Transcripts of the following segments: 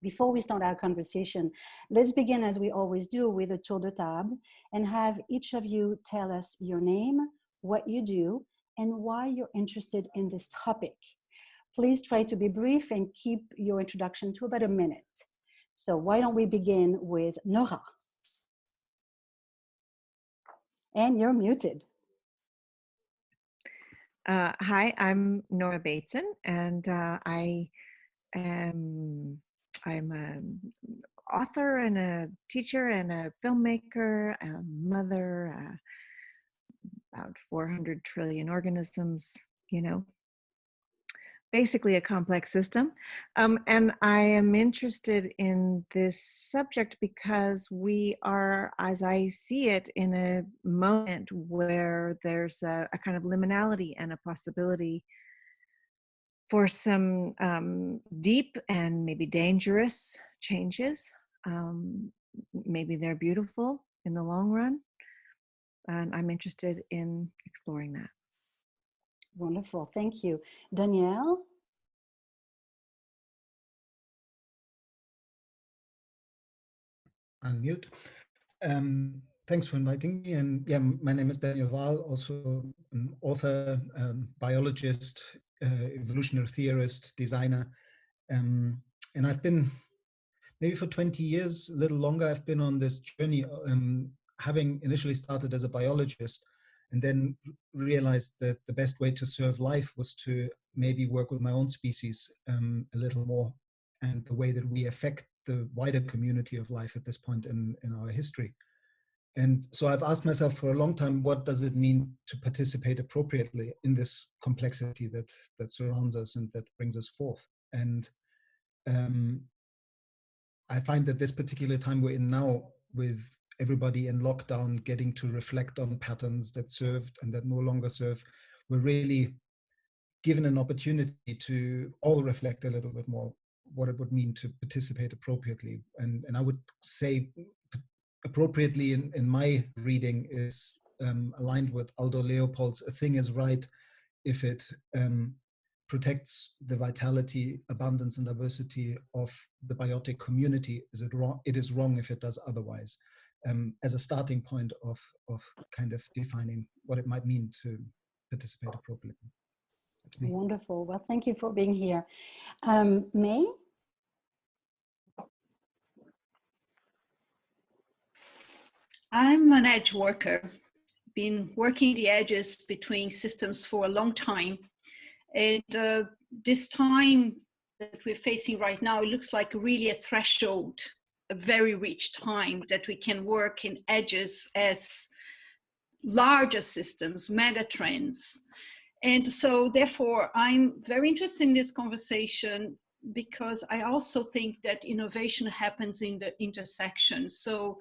Before we start our conversation, let's begin as we always do with a tour de table and have each of you tell us your name, what you do, and why you're interested in this topic. Please try to be brief and keep your introduction to about a minute. So why don't we begin with Nora? And you're muted. Hi, I'm Nora Bateson, and I'm an author and a teacher and a filmmaker, a mother, about 400 trillion organisms, basically a complex system. And I am interested in this subject because we are, as I see it, in a moment where there's a kind of liminality and a possibility for some deep and maybe dangerous changes. Maybe they're beautiful in the long run. And I'm interested in exploring that. Wonderful, thank you. Danielle? Unmute. Thanks for inviting me. And yeah, my name is Daniel Wahl, also an author, biologist, evolutionary theorist, designer. And I've been, maybe for 20 years, a little longer, I've been on this journey, having initially started as a biologist, and then realized that the best way to serve life was to maybe work with my own species a little more, and the way that we affect the wider community of life at this point in our history. And so I've asked myself for a long time, what does it mean to participate appropriately in this complexity that surrounds us and that brings us forth? And I find that this particular time we're in now, with everybody in lockdown, getting to reflect on patterns that served and that no longer serve, we're really given an opportunity to all reflect a little bit more what it would mean to participate appropriately. And I would say appropriately in my reading is aligned with Aldo Leopold's "A thing is right if it protects the vitality, abundance, and diversity of the biotic community. Is it wrong? It is wrong if it does otherwise." As a starting point of kind of defining what it might mean to participate appropriately. That's me. Wonderful. Well, thank you for being here. May? I'm an edge worker, been working the edges between systems for a long time. And this time that we're facing right now, it looks like really a threshold, a very rich time that we can work in edges as larger systems, mega trends. And so therefore, I'm very interested in this conversation because I also think that innovation happens in the intersection. So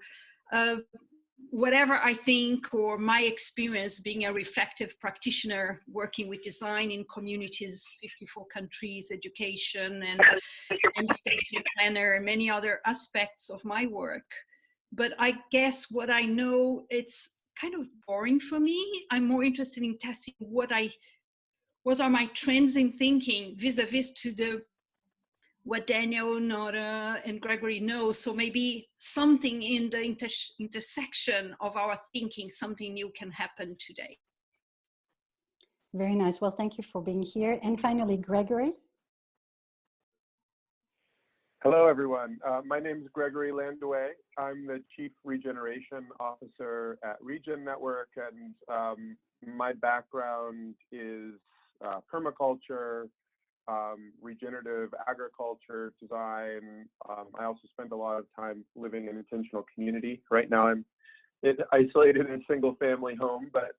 whatever I think, or my experience being a reflective practitioner, working with design in communities, 54 countries, education, and spatial planner, and many other aspects of my work. But I guess what I know, it's kind of boring for me. I'm more interested in testing what are my trends in thinking vis-a-vis to what Daniel, Nora, and Gregory know. So maybe something in the intersection of our thinking, something new can happen today. Very nice. Well, thank you for being here. And finally, Gregory. Hello, everyone. My name is Gregory Landouet. I'm the Chief Regeneration Officer at Regen Network, and my background is permaculture, regenerative agriculture, design. I also spend a lot of time living in intentional community. Right now I'm isolated in a single family home, but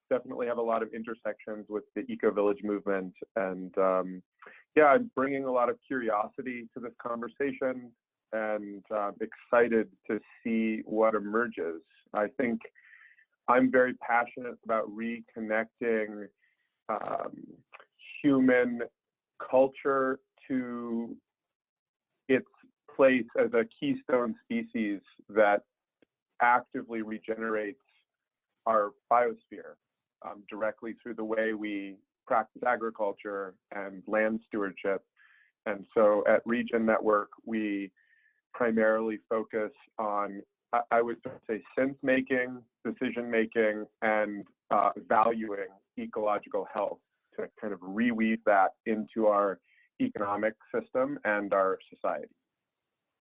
definitely have a lot of intersections with the eco-village movement. And yeah, I'm bringing a lot of curiosity to this conversation, and excited to see what emerges. I think I'm very passionate about reconnecting human culture to its place as a keystone species that actively regenerates our biosphere directly through the way we practice agriculture and land stewardship. And so at Regen Network, we primarily focus on, I would say, sense-making, decision-making, and valuing ecological health to kind of reweave that into our economic system and our society.